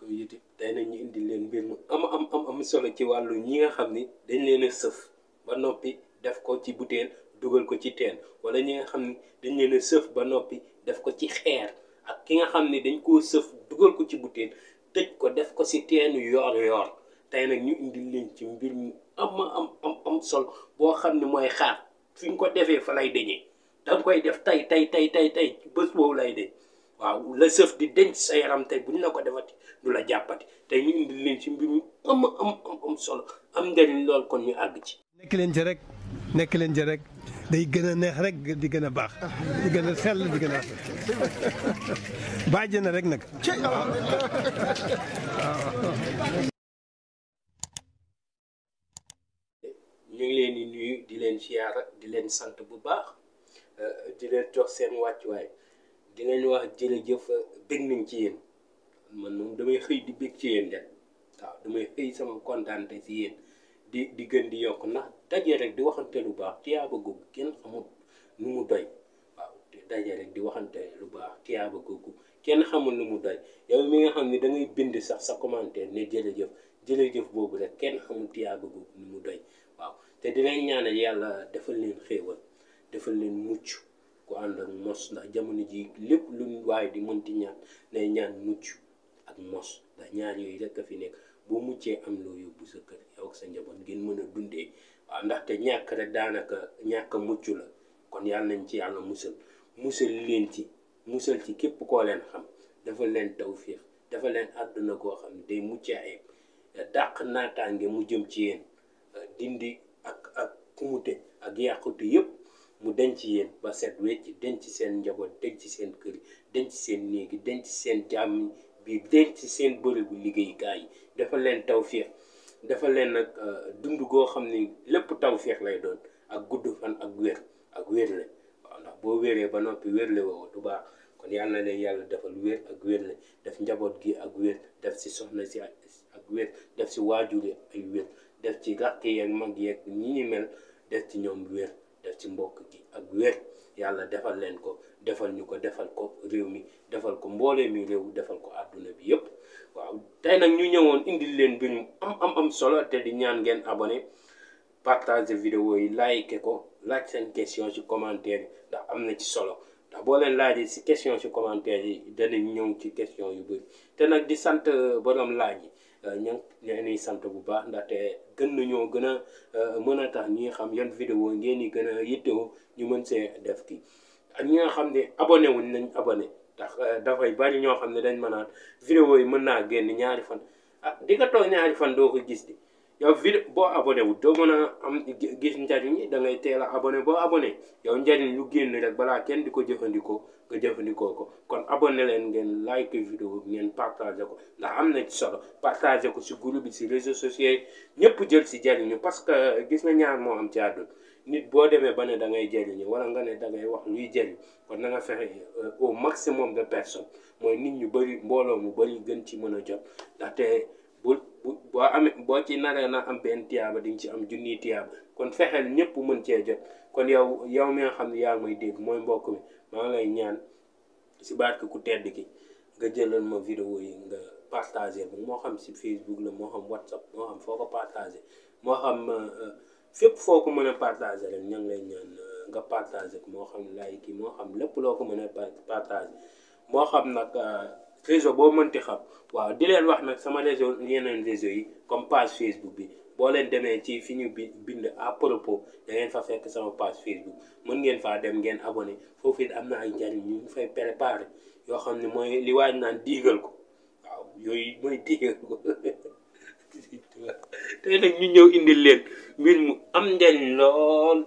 YouTube tey nag ñu indi leen mbir mu am solo ci wàllu ñi nga xam ni dañ leen a sëf ba noppi def ko ci butéel dugal ko ci teen wala ñi nga xam ni dañ leen a sëf ba noppi def ko ci xeer ak ki nga xam ni dañ koo sëf dugal ko ci butéel tëj ko def ko ci teenu yoor tey nag ñu indi leen ci mbir mu am solo boo xam ne mooy xaar fi nga ko defee fa lay deñee danga koy def tey bés boobu lay deñ waaw la sëf di denc sa yaram tey buñ la ko defati du la jàppati tey ñu indi leen ci mbir mi am solo am njëriñ lool kon ñu àgg ci. nekk leen ci rek day gën a neex rek di gën a baax di gën a sell di gën a bàjj na rek nag. ñu ngi leen di nuyu di leen siyaara di leen sant bu baax di leen jox seen wàccuwaay. di leen wax jërëjëf bég nañ ci yéen man moom damay xëy di bég ci yéen de waaw damay xëy sama kontaante ci yéen di gën di yokk ndax daje rek di waxante lu baax tiyaaba googu kenn xamul nu mu doy waaw daje rek di waxante lu baax tiyaaba googu kenn xamul nu mu doy yow mi nga xam ne da ngay bind sax sa commentaire ne jërëjëf boobu rek kenn xamul tiyaaba googu nu mu doy waaw te dinañ ñaanal yàlla defal leen xéewal defal leen mucc ku ànd ak mos ndax jamono ji lépp lu waaye di mënti ñaan nay ñaan mucc ak mos ndax ñaar yooyu rek a fi nekk boo muccee am loo yóbbu sa kër yow ak sa njaboot ngeen mën a dundee waaw ndaxte ñàkk rek daanaka ñàkk mucc la kon yàlla nañ ci yàlla musal leen ci musal ci képp koo leen xam dafa leen tawfiix dafa leen àdduna koo xam ne day mucc ayib dàq naataange mu jëm ci yéen dindi ak kumute ak yàqute yëpp mu denc yéen ba set wecc denc seen njaboot denc seen kër yi denc seen néegi denc seen jàmm bi denc seen bërëbu liggéeykaay yi dafa leen tawféex dafa leen nag dund goo xam ni lépp tawféex lay doon ak gudd fan ak wér la waaw ndax boo wéree ba noppi wérle woo du baax kon yàlla na leen yàlla defal wér ak wérle def njaboot gi ak wér def si soxna si ak wér def si waajur yi ay wér def ci rakk yeeg mag yeeg ñi ñi mel def ci ñoom wér def ci mbokk gi ak wér yàlla defal leen ko defal ñu ko defal ko réew mi defal ko mboolee mi réew defal ko àdduna bi yëpp waaw tey nag ñu ñëwoon indil leen mbir mu am solo te di ñaan ngeen abonné partager vidéo yi like ko laaj seen question ci commentaire yi ndax am na ci solo ndax boo leen laajee si question ci commentaire yi danañ ñëw ci question yu bëri te nag di sant borom laaj yi ñu ngi sant bu baax ndaxte gën nañoo gën a mën a tax ñi nga xam yan vidéo ngeen di gën a yittewoo ñu mën see def kii ak ñi nga xam ne abonné wuñ nañ abonné ndax dafay bari ñoo xam ne dañ mën a vidéo yi mën naa génn ñaari fan di nga toog ñaari fan doo ko gis di yow vidéo boo abonné wu doo mën a am gis njariñ da ngay teel a abonné boo abonné yow njariñ lu génn rek balaa kenn di ko jëfandikoo nga jëfandikoo ko kon abonné leen ngeen like vidéo bi ngeen partagé ko ndax am na ci solo partagé ko si groupe bi si réseaux sociaux yi ñëpp jël si jariñu parce que gis nga ñaar moo am ci àdduna nit boo demee ba ne da ngay jariñu wala nga ne da ngay wax luy jariñ kon na nga fexe au maximum de personnes mooy nit ñu bëri mbooloo mu bëri gën ci mën a jot ndaxte boo amee boo ci naree na am benn tiyaaba di nga ci am junniy tiyaaba kon fexeel ñëpp mën cee jot kon yow mi nga xam ne yaa may dégg mooy mbokk mi maa ngi lay ñaan si barke ku tedd ki nga jëlal ma vidéo yi nga partagé ba moo xam si Facebook la moo xam WhatsApp moo xam foo ko partagé moo xam fépp foo ko mën a partagé rek ña ngi lay ñaan nga partagé ko moo xam like yi moo xam lépp loo ko mën a partagé moo xam nag réseau boo mënti xam waaw di leen wax nag sama réseau yeneen réseau yi comme page Facebook bi boo leen demee ci fi ñu bind à propos da ngeen fa fekk sama page Facebook mën ngeen faa dem ngeen abonné foofu it am na ay njariñ ñu fay préparé yoo xam ne mooy li waaj naan diigal ko waaw yooyu mooy diigal ko tey nag ñu ñëw indil leen mbir mu am njariñ lool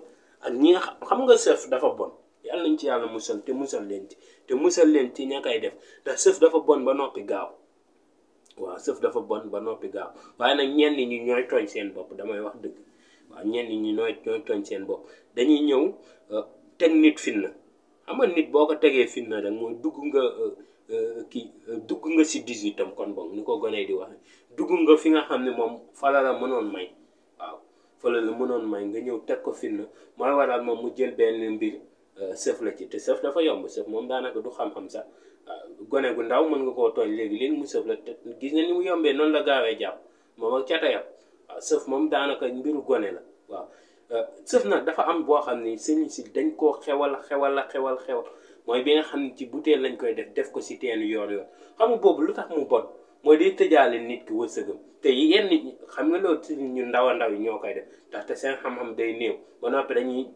ak ñi nga xam nga sëf dafa bon yàlla nañ ci yàlla musal te musal leen ci ña koy def ndax sëf dafa bon ba noppi gaaw waaw sëf dafa bon ba noppi gaaw waaye nag ñenn ñi ñooy tooñ seen bopp damay wax dëgg waaw ñenn ñi ñooy tooñ seen bopp dañuy ñëw teg nit fitna xam nga nit boo ko tegee fitna rek mooy dugg nga si 18 am kon bon ni ko gonee di waxe dugg nga fi nga xam ne moom fala la mënoon may waaw fala la mënoon may nga ñëw teg ko fitna mooy waral moom mu jël benn mbir sëf la ci te sëf dafa yomb sëf moom daanaka du xam-xam sax gone gu ndaw mën nga koo tooñ léegi mu sëf la te gis nga ni mu yombee noonu la gaawee jàpp moom ak catayam waaw sëf moom daanaka mbiru gone la waaw sëf nag dafa am boo xam ni sëriñ si dañ koo xewal mooy bi nga xam ne ci butéel lañ koy def ko si teenu yoor xam nga boobu lu tax mu bon mooy day tëjaale nit ki wërsëgam te yenn nit ñi xam nga loolu si ñu ndaw a ndaw yi ñoo koy def ndaxte seen xam-xam day néew ba noppi dañuy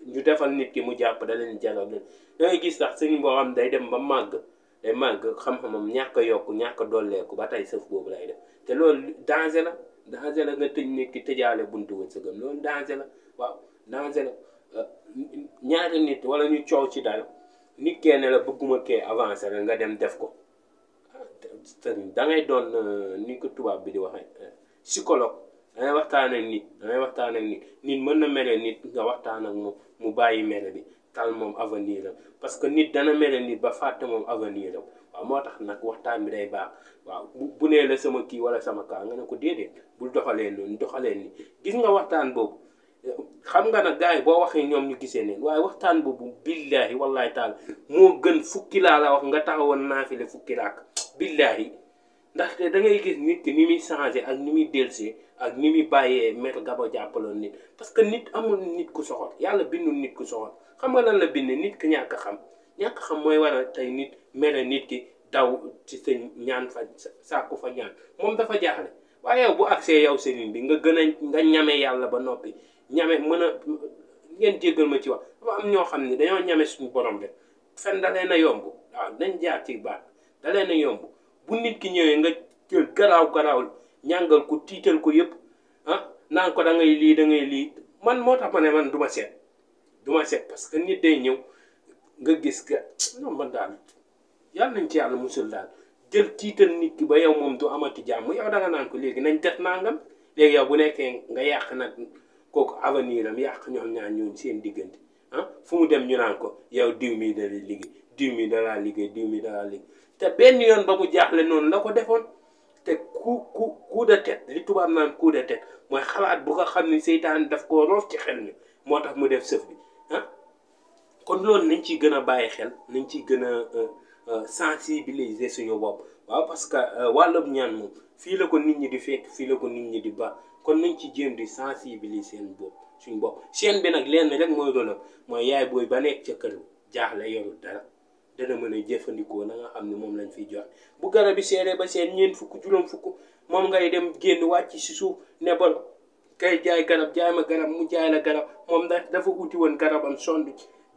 ñu defal nit ki mu jàpp da leen jalal leen da ngay gis sax sëriñ boo xam day dem ba màgg day màgg xam-xamam ñàkk a yokku ñàkk a dolleeku ba tey sëf boobu lay def te loolu danger la nga tëj nit ki tëjaale buntu wërsëgam loolu danger la waaw danger la ñaari nit wala ñu coow ci dara nit kee ne la bëgguma kee avancé la nga dem def ko da ngay doon ni ko tubaab bi di waxee psychologue dangay waxtaan ak nit nit mën na mere nit nga waxtaan ak moom mu bàyyi mere bi tal moom avenir am parce que nit dana mere nit ba fàtte moom avenir am waaw moo tax nag waxtaan bi day baax waaw bu nee la sama kii wala sama kaa nga ne ko déedéet bul doxalee noonu doxalee ni gis nga waxtaan boobu xam nga nag gars yi boo waxee ñoom ñu gisee neen waaye waxtaan boobu billaahi wallahi taala moo gën fukki laa la wax nga taxawoon naafile fukki raak billaahi ndaxte da ngay gis nit ki ni muy changé ak ni muy delsee ak ni muy bàyyee maître Gaba jàppaloon nit parce que nit amul nit ku soxor yàlla bindul nit ku soxor xam nga lan la bind nit ki ñàkk xam mooy waral tey nit mere nit ki daw ci sa ñaan fa sàkku fa ñaan moom dafa jaaxle waaye yow bu agsee yow sëriñ bi nga ñame yàlla ba noppi ñame mën a ngeen jéggal ma ci wax dafa am ñoo xam ne dañoo ñame suñu borom rek fen da leen a yomb waaw nañ jaar ci baat da leen a yomb bu nit ki ñëwee nga jël garaaw ñàngal ko tiital ko yëpp naan ko da ngay lii man moo tax ma ne man du ma seet parce que nit day ñëw nga gis nga non man daal yàlla nañ ci yàlla musul daal jël tiital nit ki ba yow moom du amati jàmm yow da nga naan ko léegi nañ def nangam léegi yow bu nekkee nga yàq nag kooku avenir am yàq ñoom ñaar ñoom seen diggante fu mu dem ñu naan ko yow diw mi da lay liggéey diw mi da laa liggéey te benn yoon ba mu jaaxle noonu la ko defoon te coup de tête li tubaab naan coup de tête mooy xalaat bu ko xam ni seytaan daf koo roof ci xel mi moo tax mu def sëf bi kon loolu nañ ciy gën a bàyyi xel nañ ciy gën a sensibiliser suñu bopp waaw parce que wàllum ñaan moom fii la ko nit ñi di fekk fii la ko nit ñi di baax kon nañ ci jéem di sensibiliser seen bopp suñu bopp chaîne bi nag lenn rek mooy doon mooy yaay booy ba nekk ca kër jaaxle yorul dara dana mën a jëfandikoo na nga xam ne moom lañ fiy joxe bu garab bi seeree ba seen ñeent fukk juróom fukk moom ngay dem génn wàcc si suuf ne ba kay jaay garab jaay ma garab mu jaay la garab moom dafa uti woon garabam sond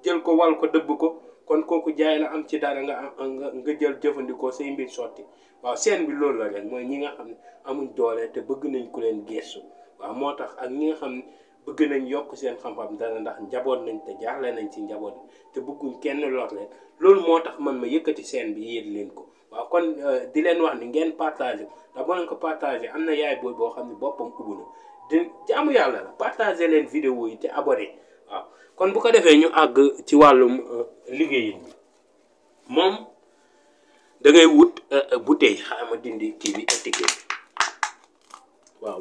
jël ko wal ko dëbb ko kon kooku jaay la am ci dara nga jël jëfandikoo say mbir sotti waaw seen bi loolu la rek mooy ñi nga xam ne amuñ doole te bëgg nañ ku leen geestu waaw moo tax ak ñi nga xam ne bëgg nañ yokk seen xam-xam dara ndax njaboot nañ te jaaxle nañ ci njaboot te bëgguñ kenn lor leen loolu moo tax man ma yëkkati seen bi yéen leen ko waaw kon di leen wax ni ngeen partagé ndax boo leen ko partagé am na yaay booy boo xam ne boppam ubbu na di jaamu yàlla la partagé leen vidéo yi te abonné waaw kon bu ko defee ñu àgg ci wàllum liggéeyin bi moom da ngay wut bouteille xaama dindi kii bi étiquette waaw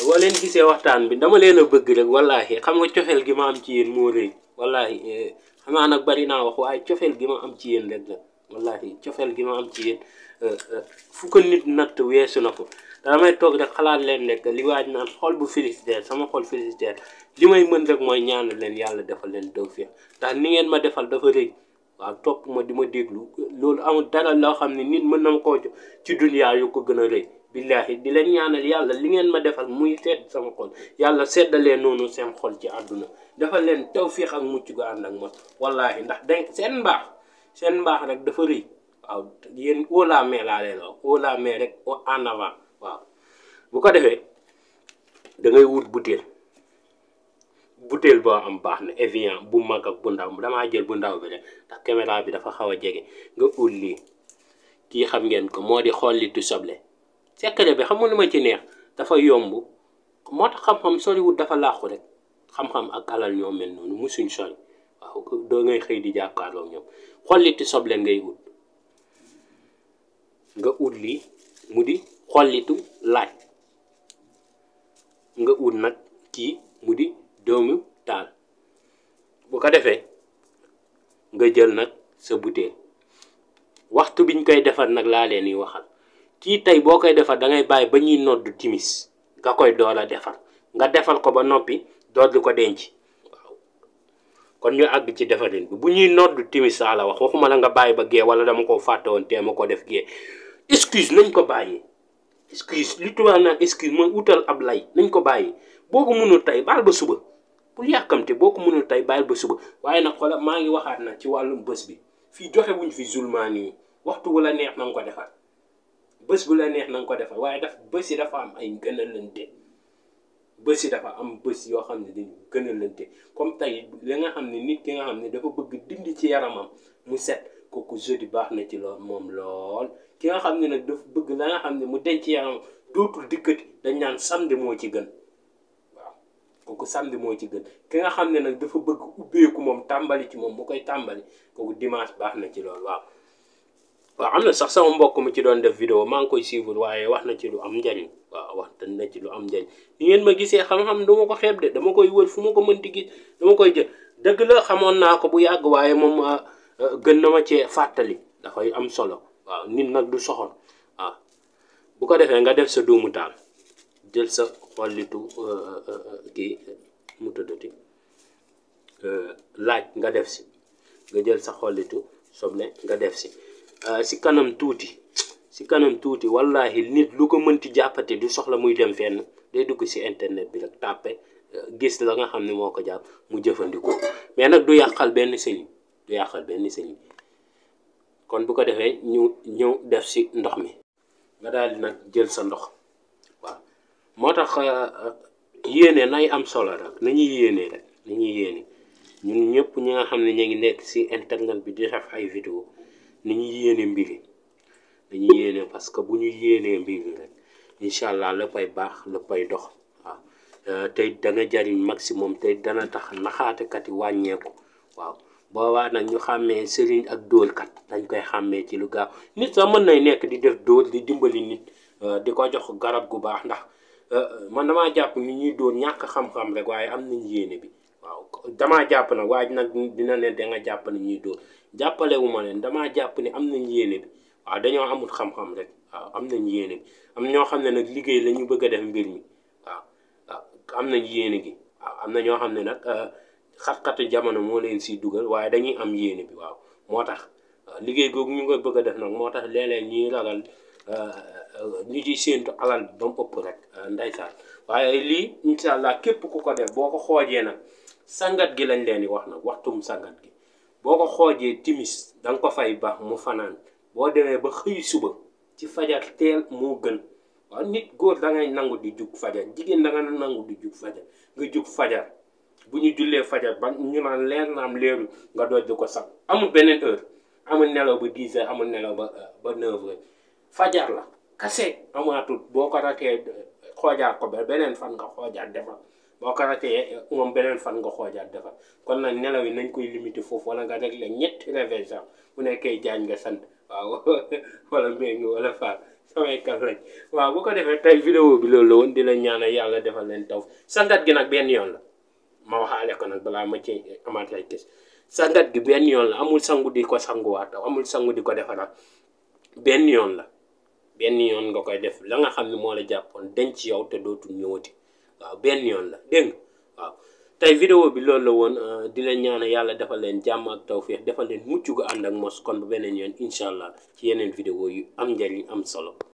boo leen gisee waxtaan bi dama leen a bëgg rek wallaahi xam nga cofeel gi ma am ci yéen moo rëy wallaahi xam naa nag bari naa wax waaye cofeel gi ma am ci yéen rek la wallaahi cofeel gi ma am ci yéen fu ko nit natt weesu na ko damay toog rek xalaat leen rek li waaj naan xol bu félicitaire sama xol félicitaire li may mën rek mooy ñaanal leen yàlla defal leen tawfiq ndax ni ngeen ma defal dafa rëy waaw topp ma di ma déglu loolu amul dara loo xam ne nit mën na ma koo jox ci duniyaa yu ko gën a rëy billaahi di leen ñaanal yàlla li ngeen ma defal muy sedd sama xol yàlla seddalee noonu seen xol ci àdduna defal leen tawfiq ak mucc gu ànd ak mos wallaahi ndax dañ seen mbaax rek dafa rëy waaw yéen haut la main laa leen wax haut la main rek en avant waaw bu ko defee da ngay wut butéel boo am baax na Evian bu mag ak bu ndaw damaa jël bu ndaw bi rek ndax caméra bi dafa xaw a jege nga ut lii kii xam ngeen ko moo di xollitu soble secret bi xam nga lu ma ci neex dafa yomb moo tax xam-xam soriwut dafa laaxu rek xam-xam ak alal ñoo mel noonu musuñ sori waaw doo ngay xëy di jàkkaarloo ñoom xollitu soble ngay ut nga ut lii mu di xollitu laaj nga ut nag kii mu di doomu taal bu ko defee nga jël nag sa butéel waxtu biñ koy defar nag laa leen yi waxal kii tey boo koy defar da ngay bàyyi ba ñuy nodd timis nga koy door a defar nga defal ko ba noppi door di ko denc waaw kon ñu àgg ci defarin bi bu ñuy nodd timis saa la wax waxuma la nga bàyyi ba gee wala dama ko fàtte woon te ma ko def gee excuse nañ ko bàyyi excuse li tubaab naan excuse mooy utal ab lay nañ ko bàyyi boo ko mënul tey baal ba suba bul yàkkamte boo ko mënul tey baal ba suba waaye nag xoolal maa ngi waxaat nag ci wàllum bés bi fii joxe wuñ fi zulmaan yi waxtu wu la neex na nga ko defar bés bu la neex na nga ko defar waaye bés yi dafa am ay gënalante bés yi dafa am bés yoo xam ne dañ gënalante comme tey li nga xam ne nit ki nga xam ne dafa bëgg dindi ci yaramam mu set kooku jeudi baax na ci lool moom lool ki nga xam ne nag dafa bëgg la nga xam ne mu denc ci yaramam dootul dikkati dañ naan samedi moo ci gën waaw kooku samedi moo ci gën ki nga xam ne nag dafa bëgg ubbeeku moom tàmbali ci moom mu koy tàmbali kooku dimanche baax na ci lool waaw am na sax sama mbokk mu ci doon def vidéo maa ngi koy suivre waaye wax na ci lu am njariñ waaw wax na ci lu am njariñ ni ngeen ma gisee xam-xam dama ko xeeb de dama koy wër fu ma ko mënti gis dama koy jël dëgg la xamoon naa ko bu yàgg waaye moom gën na ma cee fàttali dafay am solo waaw nit nag du soxor waaw bu ko defee nga def sa doomu taal jël sa xollitu kii mu tuddati laaj nga def si nga jël sa xollitu soble nga def si si kanam tuuti wallahi nit lu ko mënti jàppate du soxla muy dem fenn day dugg si internet bi rek tàppe gis la nga xam ne moo ko jàpp mu jëfandikoo mais nag du yàqal benn sëriñ kon bu ko defee ñu ñëw def si ndox mi nga daal di nag jël sa ndox waaw moo tax yéene nay am solo rek nañuy yéene ñun ñëpp ñi nga xam ne ñu ngi nekk si internet bi di def ay vidéo nañuy yéene mbiri dañuy yéene parce que bu ñu yéenee mbiri rek incha allah léppay baax léppay dox waaw tey dana jariñ maximum tey dana tax naxaatekat yi wàññeeku waaw boobaa nag ñu xàmmee sëriñ ak dóorkat dañ koy xàmmee ci lu gaaw nit sax mën nay nekk di def dóor di dimbali nit di ko jox garab gu baax ndax man damaa jàpp ni ñuy dóor ñàkk xam-xam rek waaye am nañ yéene bi waaw damaa jàpp nag waaye nag dina ne da nga jàpp ne ñuy dóor jàppale wu ma leen damaa jàpp ni am nañ yéene bi waaw dañoo amul xam-xam rek waaw am nañ yéene bi am ñoo xam ne nag liggéey la ñu bëgg a def mbir mi waaw am nañ yéene gi waaw am na ñoo xam ne nag xat-xatu jamono moo leen siy dugal waaye dañuy am yéene bi waaw moo tax liggéey googu ñu koy bëgg a def nag moo tax léeg-léeg ñuy ragal ñu ciy séentu alal bi ba mu ëpp rek ndeysaan waaye lii incha allah képp ku ko def boo ko xoojee nag sangat gi lañ leen di wax nag waxtum sangat gi boo ko xoojee timis da nga ko fay ba mu fanaan boo demee ba xëy suba ci fajar teel moo gën waaw nit góor da ngay nangu di jug fajar jigéen da nga nangu di jug fajar nga jug fajar bu ñu jullee fajar ba ñu naan leer na am leeru nga dooj di ko sax amul beneen heure amul nelaw ba 10 heures amul nelaw ba 9 heures fajar la kase amaatul boo ko ratee xoojaat ko ba beneen fan nga xoojaat defar boo ko ratee moom beneen fan nga xoojaat defar kon nag nelaw yi nañ koy limité foofu wala nga réglé ñetti réveil sax bu nekkee jaañ nga sant waaw wala mbéy mi wala faar samay kal lañ waaw bu ko defee tey vidéo bi loolu la woon di la ñaanal yàlla defal leen taw sangat gi nag benn yoon la ma waxaale ko nag balaa ma ci amaat ay kës sangat gi benn yoon la amul sangu di ko sanguwaat amul sangu di ko defaraat benn yoon la benn yoon nga koy def la nga xam ne moo la jàppoon denc ci yow te dootul ñëwati waaw benn yoon la dégg nga waaw tey vidéo bi loolu la woon di leen ñaanal yàlla defal leen jàmm ak tawfeex defal leen mucc gu ànd ak mos kon ba beneen yoon incha allah ci yeneen vidéo yu am njariñ am solo